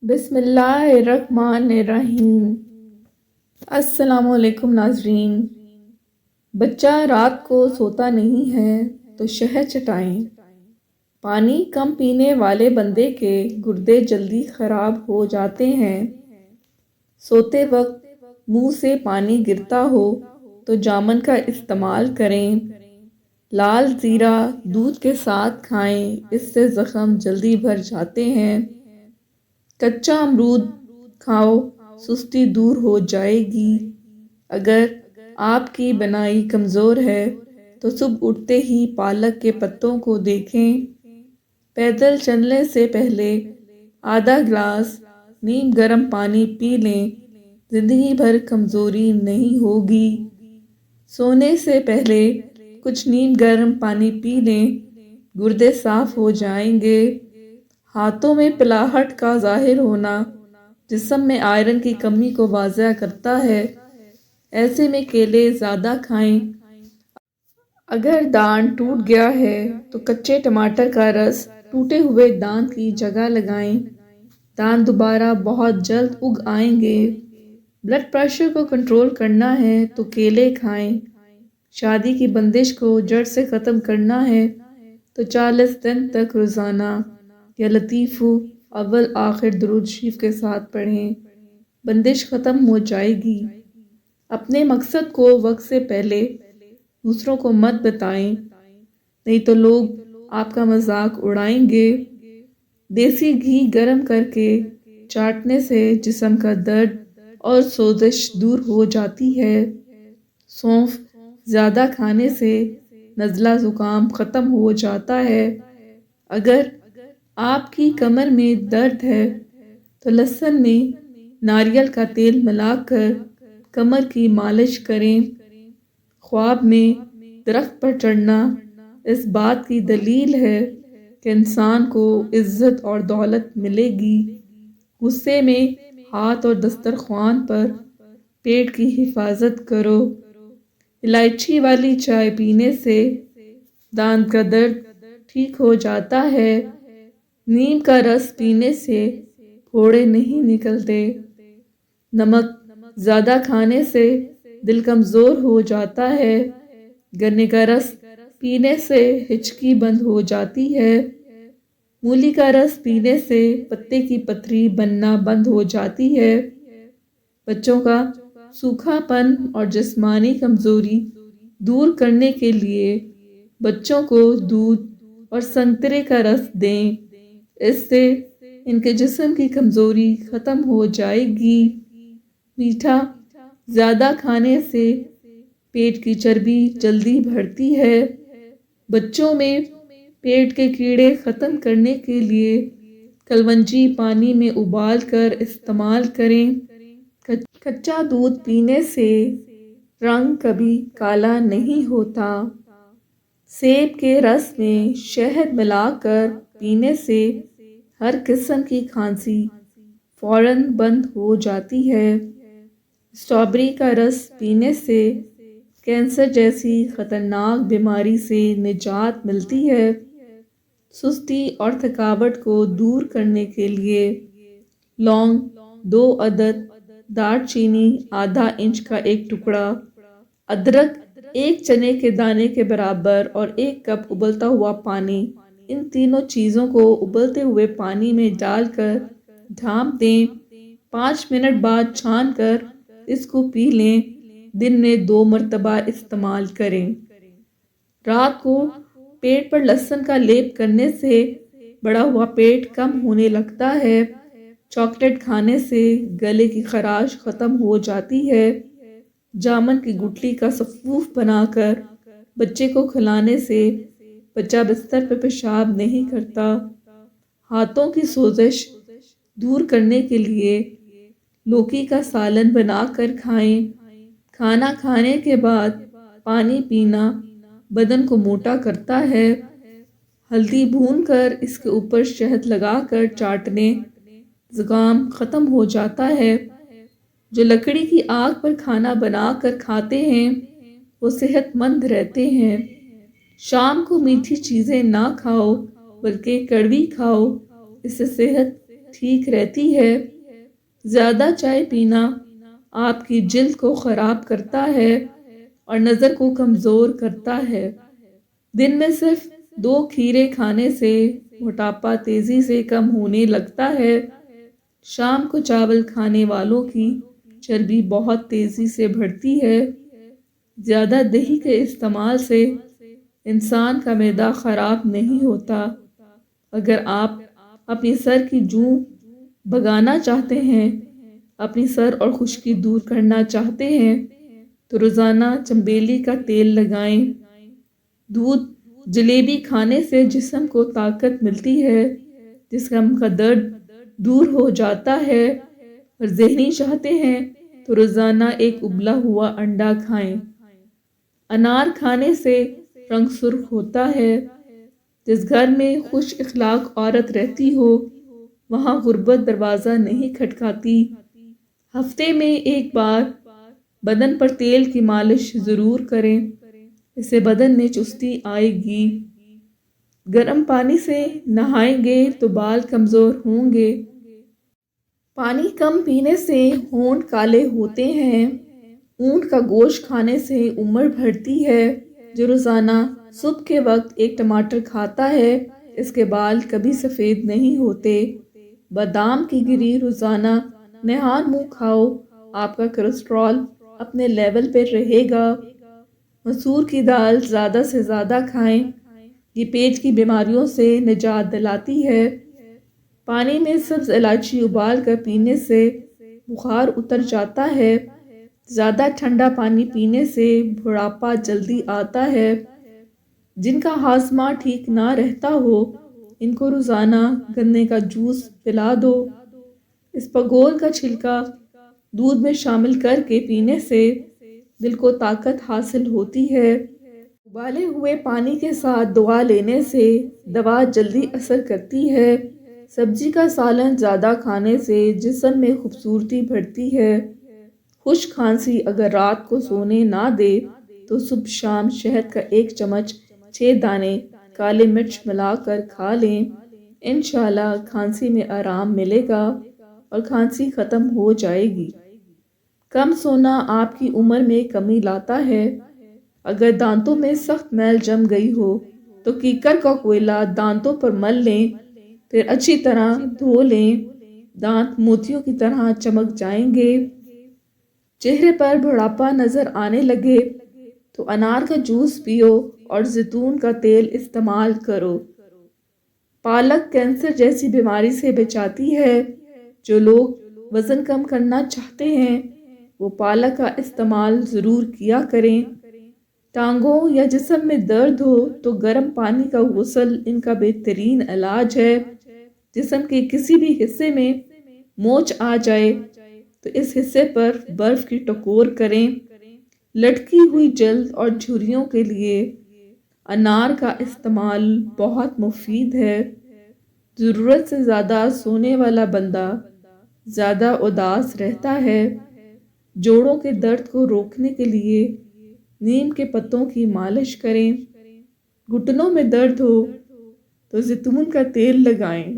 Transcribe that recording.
بسم اللہ الرحمن الرحیم۔ السلام علیکم ناظرین۔ بچہ رات کو سوتا نہیں ہے تو شہد چٹائیں۔ پانی کم پینے والے بندے کے گردے جلدی خراب ہو جاتے ہیں۔ سوتے وقت منہ سے پانی گرتا ہو تو جامن کا استعمال کریں۔ لال زیرہ دودھ کے ساتھ کھائیں، اس سے زخم جلدی بھر جاتے ہیں۔ کچا امرود کھاؤ، سستی دور ہو جائے گی۔ اگر آپ کی بنائی کمزور ہے تو صبح اٹھتے ہی پالک کے پتوں کو دیکھیں۔ پیدل چلنے سے پہلے آدھا گلاس نیم گرم پانی پی لیں، زندگی بھر کمزوری نہیں ہوگی۔ سونے سے پہلے کچھ نیم گرم پانی پی لیں، گردے صاف ہو جائیں گے۔ ہاتھوں میں پلاہٹ کا ظاہر ہونا جسم میں آئرن کی کمی کو واضح کرتا ہے، ایسے میں کیلے زیادہ کھائیں۔ اگر دانت ٹوٹ گیا ہے تو کچے ٹماٹر کا رس ٹوٹے ہوئے دانت کی جگہ لگائیں، دانت دوبارہ بہت جلد اگ آئیں گے۔ بلڈ پریشر کو کنٹرول کرنا ہے تو کیلے کھائیں۔ شادی کی بندش کو جڑ سے ختم کرنا ہے تو 40 دن تک روزانہ یا لطیف اول آخر درود شریف کے ساتھ پڑھیں، بندش ختم ہو جائے گی۔ اپنے مقصد کو وقت سے پہلے دوسروں کو مت بتائیں، نہیں تو لوگ آپ کا مذاق اڑائیں گے۔ دیسی گھی گرم کر کے چاٹنے سے جسم کا درد اور سوزش دور ہو جاتی ہے۔ سونف زیادہ کھانے سے نزلہ زکام ختم ہو جاتا ہے۔ اگر آپ کی کمر میں درد ہے تو لہسن میں ناریل کا تیل ملا کر کمر کی مالش کریں۔ خواب میں درخت پر چڑھنا اس بات کی دلیل ہے کہ انسان کو عزت اور دولت ملے گی۔ غصے میں ہاتھ اور دسترخوان پر پیٹ کی حفاظت کرو۔ الائچی والی چائے پینے سے دانت کا درد ٹھیک ہو جاتا ہے۔ نیم کا رس پینے سے پھوڑے نہیں نکلتے۔ نمک زیادہ کھانے سے دل کمزور ہو جاتا ہے۔ گنے کا رس پینے سے ہچکی بند ہو جاتی ہے۔ مولی کا رس پینے سے پتے کی پتھری بننا بند ہو جاتی ہے۔ بچوں کا سوکھا پن اور جسمانی کمزوری دور کرنے کے لیے بچوں کو دودھ اور سنترے کا رس دیں، اس سے ان کے جسم کی کمزوری ختم ہو جائے گی۔ میٹھا زیادہ کھانے سے پیٹ کی چربی جلدی بڑھتی ہے۔ بچوں میں پیٹ کے کیڑے ختم کرنے کے لیے کلونجی پانی میں ابال کر استعمال کریں۔ کچا دودھ پینے سے رنگ کبھی کالا نہیں ہوتا۔ سیب کے رس میں شہد ملا کر پینے سے ہر قسم کی کھانسی فوراً بند ہو جاتی ہے۔ اسٹرابیری کا رس پینے سے کینسر جیسی خطرناک بیماری سے نجات ملتی ہے۔ سستی اور تھکاوٹ کو دور کرنے کے لیے لونگ 2 عدد، دار چینی آدھا انچ کا ایک ٹکڑا، ادرک 1 چنے کے دانے کے برابر اور 1 کپ ابلتا ہوا پانی، ان تینوں چیزوں کو ابلتے ہوئے پانی میں ڈال کر ڈھانپ دیں۔ 5 منٹ بعد چھان کر اس کو پی لیں۔ دن میں 2 مرتبہ استعمال کریں۔ رات کو پیٹ پر لہسن کا لیپ کرنے سے بڑا ہوا پیٹ کم ہونے لگتا ہے۔ چاکلیٹ کھانے سے گلے کی خراش ختم ہو جاتی ہے۔ جامن کی گٹلی کا سفوف بنا کر بچے کو کھلانے سے بچہ بستر پہ پیشاب نہیں کرتا۔ ہاتھوں کی سوزش دور کرنے کے لیے لوکی کا سالن بنا کر کھائیں۔ کھانا کھانے کے بعد پانی پینا بدن کو موٹا کرتا ہے۔ ہلدی بھون کر اس کے اوپر شہد لگا کر چاٹنے زکام ختم ہو جاتا ہے۔ جو لکڑی کی آگ پر کھانا بنا کر کھاتے ہیں وہ صحت مند رہتے ہیں۔ شام کو میٹھی چیزیں نہ کھاؤ بلکہ کڑوی کھاؤ، اس سے صحت ٹھیک رہتی ہے۔ زیادہ چائے پینا آپ کی جلد کو خراب کرتا ہے اور نظر کو کمزور کرتا ہے۔ دن میں صرف 2 کھیرے کھانے سے موٹاپا تیزی سے کم ہونے لگتا ہے۔ شام کو چاول کھانے والوں کی چربی بہت تیزی سے بڑھتی ہے۔ زیادہ دہی کے استعمال سے انسان کا معدہ خراب نہیں ہوتا۔ اگر آپ اپنی سر کی جوں بھگانا چاہتے ہیں، اپنی سر اور خشکی دور کرنا چاہتے ہیں تو روزانہ چنبیلی کا تیل لگائیں۔ دودھ جلیبی کھانے سے جسم کو طاقت ملتی ہے، جسم کا درد دور ہو جاتا ہے۔ اور ذہنی چاہتے ہیں تو روزانہ ایک ابلا ہوا انڈا کھائیں۔ انار کھانے سے رنگ سرخ ہوتا ہے۔ جس گھر میں خوش اخلاق عورت رہتی ہو وہاں غربت دروازہ نہیں کھٹکاتی۔ ہفتے میں ایک بار بدن پر تیل کی مالش ضرور کریں، اس سے بدن میں چستی آئے گی۔ گرم پانی سے نہائیں گے تو بال کمزور ہوں گے۔ پانی کم پینے سے ہونٹ کالے ہوتے ہیں۔ اونٹ کا گوشت کھانے سے عمر بڑھتی ہے۔ جو روزانہ صبح کے وقت ایک ٹماٹر کھاتا ہے اس کے بال کبھی سفید نہیں ہوتے۔ بادام کی گری روزانہ نہار منہ کھاؤ، آپ کا کولیسٹرول اپنے لیول پہ رہے گا۔ مسور کی دال زیادہ سے زیادہ کھائیں، یہ پیٹ کی بیماریوں سے نجات دلاتی ہے۔ پانی میں سبز الائچی ابال کر پینے سے بخار اتر جاتا ہے۔ زیادہ ٹھنڈا پانی پینے سے بڑھاپا جلدی آتا ہے۔ جن کا ہاضمہ ٹھیک نہ رہتا ہو ان کو روزانہ گنے کا جوس پلا دو۔ اسپغول کا چھلکا دودھ میں شامل کر کے پینے سے دل کو طاقت حاصل ہوتی ہے۔ ابالے ہوئے پانی کے ساتھ دعا لینے سے دوا جلدی اثر کرتی ہے۔ سبزی کا سالن زیادہ کھانے سے جسم میں خوبصورتی بڑھتی ہے۔ خشک کھانسی اگر رات کو سونے نہ دے تو صبح شام شہد کا 1 چمچ 6 دانے کالے مرچ ملا کر کھا لیں، انشاءاللہ کھانسی میں آرام ملے گا اور کھانسی ختم ہو جائے گی۔ کم سونا آپ کی عمر میں کمی لاتا ہے۔ اگر دانتوں میں سخت میل جم گئی ہو تو کیکر کا کوئلہ دانتوں پر مل لیں، پھر اچھی طرح دھو لیں، دانت موتیوں کی طرح چمک جائیں گے۔ چہرے پر بڑھاپا نظر آنے لگے تو انار کا جوس پیو اور زیتون کا تیل استعمال کرو۔ پالک کینسر جیسی بیماری سے بچاتی ہے۔ جو لوگ وزن کم کرنا چاہتے ہیں وہ پالک کا استعمال ضرور کیا کریں۔ ٹانگوں یا جسم میں درد ہو تو گرم پانی کا غسل ان کا بہترین علاج ہے۔ جسم کے کسی بھی حصے میں موچ آ جائے تو اس حصے پر برف کی ٹکور کریں۔ لٹکی ہوئی جلد اور جھریوں کے لیے انار کا استعمال بہت مفید ہے۔ ضرورت سے زیادہ سونے والا بندہ زیادہ اداس رہتا ہے۔ جوڑوں کے درد کو روکنے کے لیے نیم کے پتوں کی مالش کریں۔ گھٹنوں میں درد ہو تو زیتون کا تیل لگائیں۔